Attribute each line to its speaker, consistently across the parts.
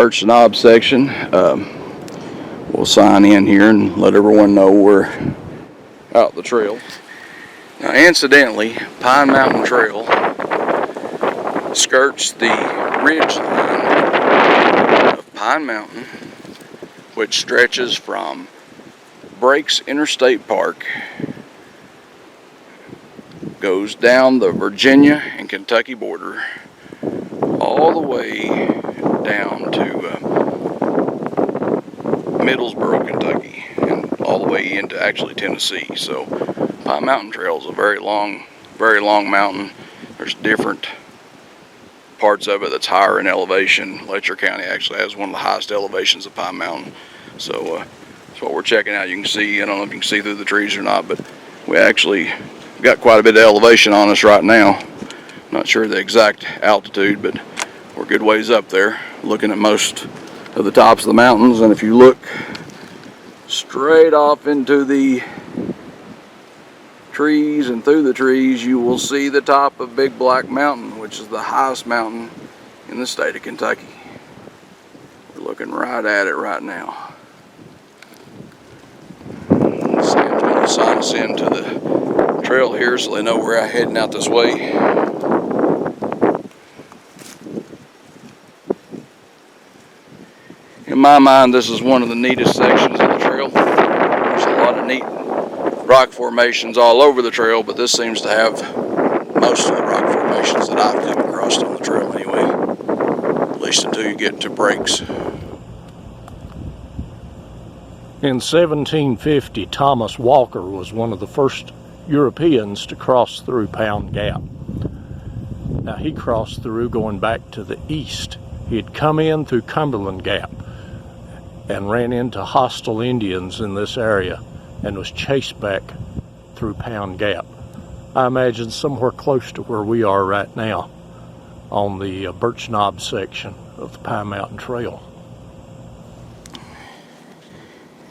Speaker 1: Birch Knob Section. We'll sign in here and let everyone know we're out the trail. Now, incidentally, Pine Mountain Trail skirts the ridge line of Pine Mountain, which stretches from Breaks Interstate Park, goes down the Virginia and Kentucky border, all the way down to Middlesboro, Kentucky, and all the way into actually Tennessee. So Pine Mountain Trail is a very long mountain. There's different parts of it that's higher in elevation. Letcher County actually has one of the highest elevations of Pine Mountain. So that's what we're checking out. You can see, I don't know if you can see through the trees or not, but we actually got quite a bit of elevation on us right now. Not sure the exact altitude, but we're a good ways up there, looking at most of the tops of the mountains. And if you look straight off into the trees and through the trees, you will see the top of Big Black Mountain, which is the highest mountain in the state of Kentucky. We're looking right at it right now. Sam's going to sign us into the trail here so they know we're heading out this way. In my mind, this is one of the neatest sections of the trail. There's a lot of neat rock formations all over the trail, but this seems to have most of the rock formations that I've come across on the trail anyway, at least until you get to Breaks.
Speaker 2: In 1750, Thomas Walker was one of the first Europeans to cross through Pound Gap. Now, he crossed through going back to the east. He had come in through Cumberland Gap and ran into hostile Indians in this area and was chased back through Pound Gap. I imagine somewhere close to where we are right now on the Birch Knob section of the Pine Mountain Trail.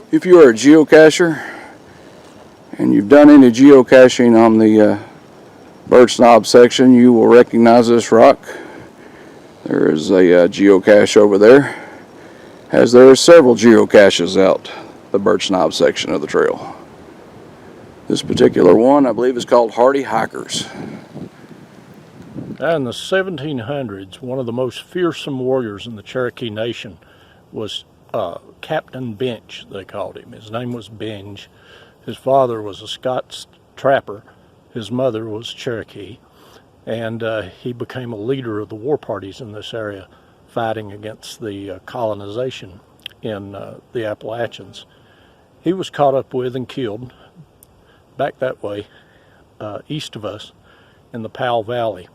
Speaker 1: If you are a geocacher and you've done any geocaching on the Birch Knob section, you will recognize this rock. There is a geocache over there, as there are several geocaches out the Birch Knob section of the trail. This particular one, I believe, is called Hardy Hikers.
Speaker 2: In the 1700s, one of the most fearsome warriors in the Cherokee Nation was Captain Bench, they called him. His name was Benj. His father was a Scots trapper. His mother was Cherokee. And he became a leader of the war parties in this area, fighting against the colonization in the Appalachians. He was caught up with and killed back that way, east of us, in the Powell Valley.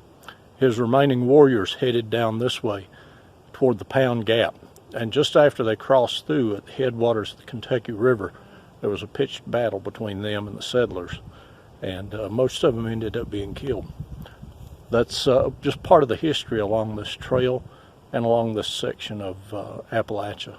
Speaker 2: His remaining warriors headed down this way toward the Pound Gap. And just after they crossed through at the headwaters of the Kentucky River, there was a pitched battle between them and the settlers. And most of them ended up being killed. That's just part of the history along this trail and along this section of Appalachia.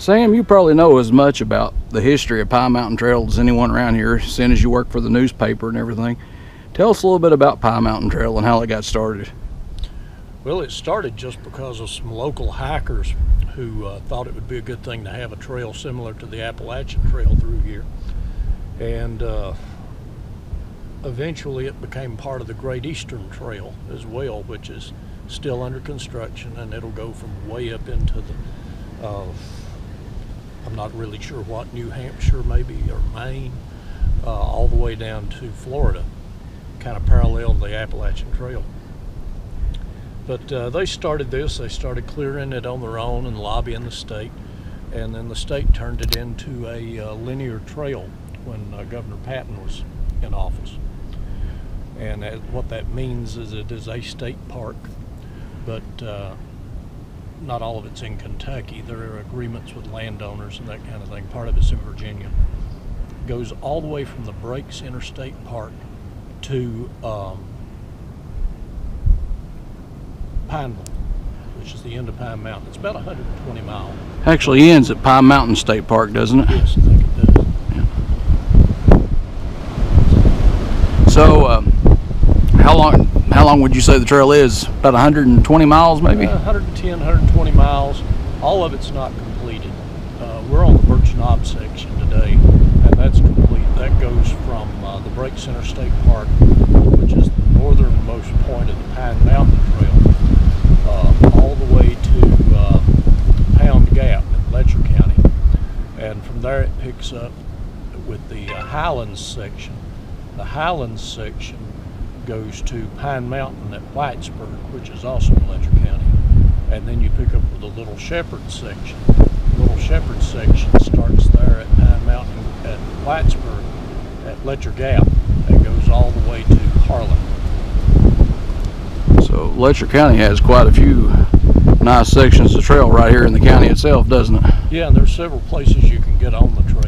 Speaker 1: Sam, you probably know as much about the history of Pine Mountain Trail as anyone around here, seeing as you work for the newspaper and everything. Tell us a little bit about Pine Mountain Trail and how it got started.
Speaker 2: Well, it started just because of some local hikers who thought it would be a good thing to have a trail similar to the Appalachian Trail through here. And eventually it became part of the Great Eastern Trail as well, which is still under construction, and it'll go from way up into the I'm not really sure what, New Hampshire maybe, or Maine, all the way down to Florida, kind of parallel to the Appalachian Trail. But they started clearing it on their own and lobbying the state, and then the state turned it into a linear trail when Governor Patton was in office. And what that means is it is a state park, but not all of it's in Kentucky. There are agreements with landowners and that kind of thing. Part of it's in Virginia. It goes all the way from the Breaks Interstate Park to Pineville, which is the end of Pine Mountain. It's about 120 miles.
Speaker 1: Actually ends at Pine Mountain State Park, doesn't it?
Speaker 2: Yes, I think it does.
Speaker 1: Yeah. So, how long would you say the trail is? About 120 miles, maybe?
Speaker 2: 110, 120 miles. All of it's not completed. We're on the Birch Knob section today, and that's complete. That goes from the Breaks Interstate Park, which is the northernmost point of the Pine Mountain Trail, all the way to Pound Gap in Letcher County. And from there it picks up with the Highlands Section. The Highlands Section goes to Pine Mountain at Whitesburg, which is also in Letcher County. And then you pick up with the Little Shepherd Section. The Little Shepherd Section starts there at Pine Mountain at Whitesburg at Letcher Gap and goes all the way to Harlan.
Speaker 1: So Letcher County has quite a few nice sections of trail right here in the county itself, doesn't it?
Speaker 2: Yeah, and there's several places you can get on the trail.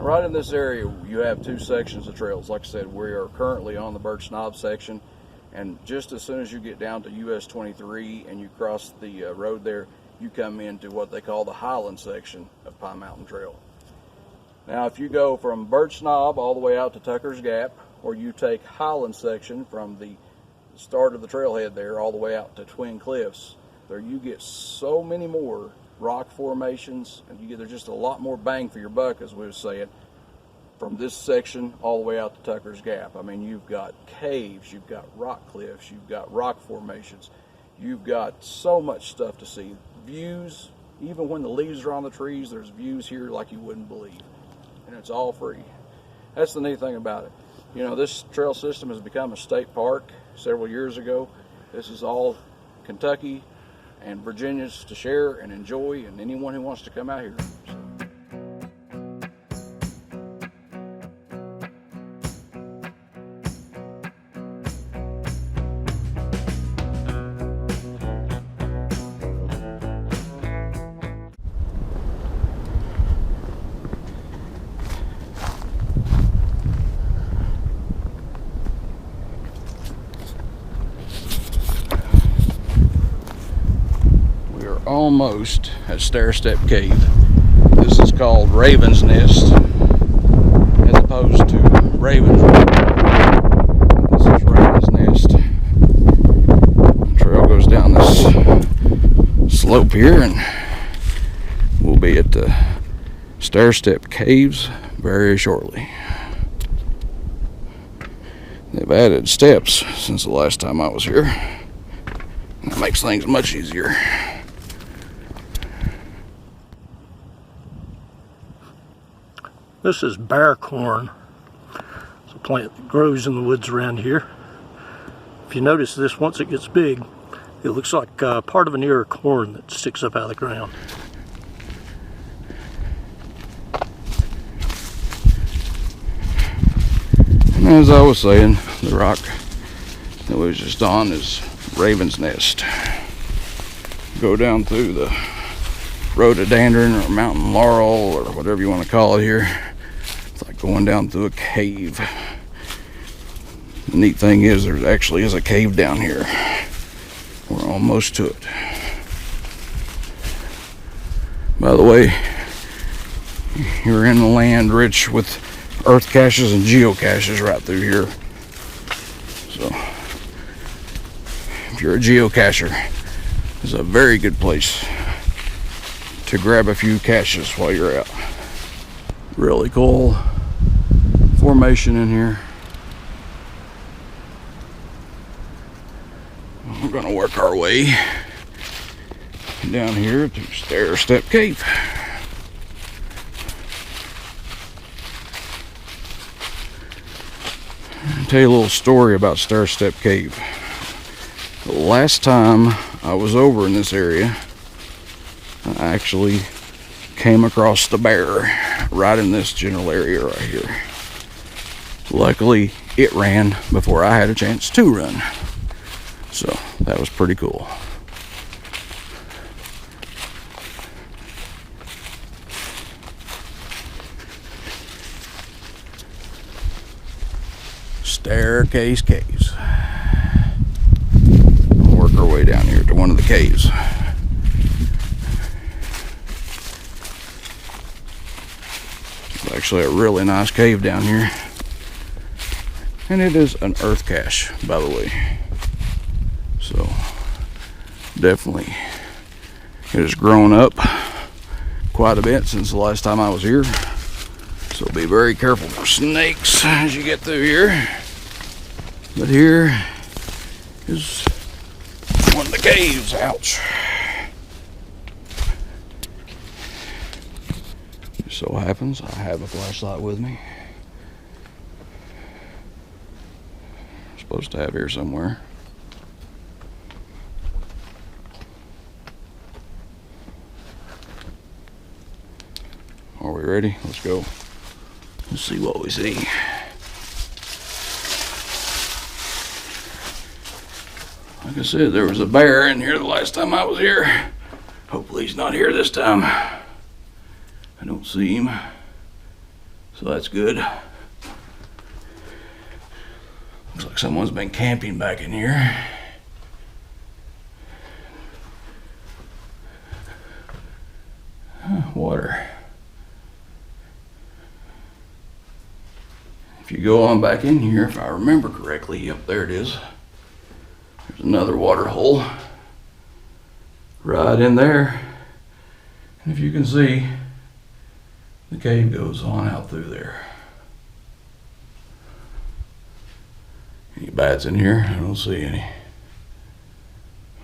Speaker 1: Right in this area, you have two sections of trails. Like I said, we are currently on the Birch Knob section, and just as soon as you get down to US 23 and you cross the road there, you come into what they call the Highland section of Pine Mountain Trail. Now, if you go from Birch Knob all the way out to Tucker's Gap, or you take Highland section from the start of the trailhead there all the way out to Twin Cliffs, there you get so many more rock formations, and there's just a lot more bang for your buck, as we were saying, from this section all the way out to Tucker's Gap. I mean, you've got caves, you've got rock cliffs, you've got rock formations, you've got so much stuff to see. Views, even when the leaves are on the trees, there's views here like you wouldn't believe, and it's all free. That's the neat thing about it. You know, this trail system has become a state park several years ago. This is all Kentucky and Virginia's to share and enjoy, and anyone who wants to come out here. Almost at Stair-Step Cave. This is called Raven's Nest as opposed to Raven's Rock. This is Raven's Nest. The trail goes down this slope here, and we'll be at the Stair-Step Caves very shortly. They've added steps since the last time I was here. That makes things much easier.
Speaker 2: This is bear corn. It's a plant that grows in the woods around here. If you notice this, once it gets big, it looks like part of an ear of corn that sticks up out of the ground.
Speaker 1: And as I was saying, the rock that we was just on is Raven's Nest. Go down through the rhododendron or mountain laurel or whatever you want to call it here. It's like going down through a cave. The neat thing is there actually is a cave down here. We're almost to it. By the way, you're in the land rich with earth caches and geocaches right through here. So if you're a geocacher, it's a very good place to grab a few caches while you're out. Really cool formation in here. We're gonna work our way down here to Stair-Step Cave. I'll tell you a little story about Stair-Step Cave. The last time I was over in this area, I actually came across the bear right in this general area right here. Luckily, it ran before I had a chance to run. So that was pretty cool. Staircase Caves. We'll work our way down here to one of the caves. It's actually a really nice cave down here. And it is an earth cache, by the way. So definitely it has grown up quite a bit since the last time I was here. So be very careful for snakes as you get through here. But here is one of the caves. Ouch. Just so happens I have a flashlight with me. I'm supposed to have here somewhere. Are we ready? Let's go. Let's see what we see. Like I said, there was a bear in here the last time I was here. Hopefully he's not here this time. I don't see him, so that's good. Looks like someone's been camping back in here. Water. If you go on back in here, if I remember correctly, yep, there it is. There's another water hole right in there. And if you can see, the cave goes on out through there. Any bats in here? I don't see any.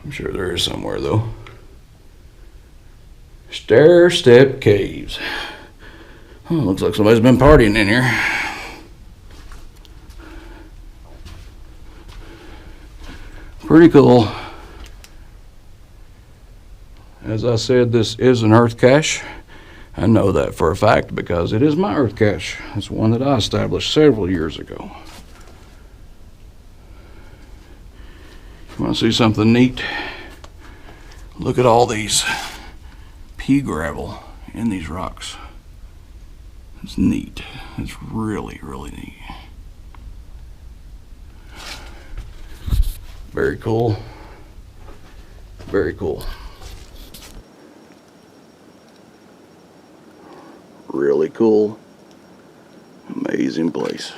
Speaker 1: I'm sure there is somewhere though. Stair-Step Caves. Oh, looks like somebody's been partying in here. Pretty cool. As I said, this is an earth cache. I know that for a fact because it is my earth cache. It's one that I established several years ago. You want to see something neat? Look at all these pea gravel in these rocks. It's neat. It's really, really neat. Very cool. Very cool. Really cool. Amazing place.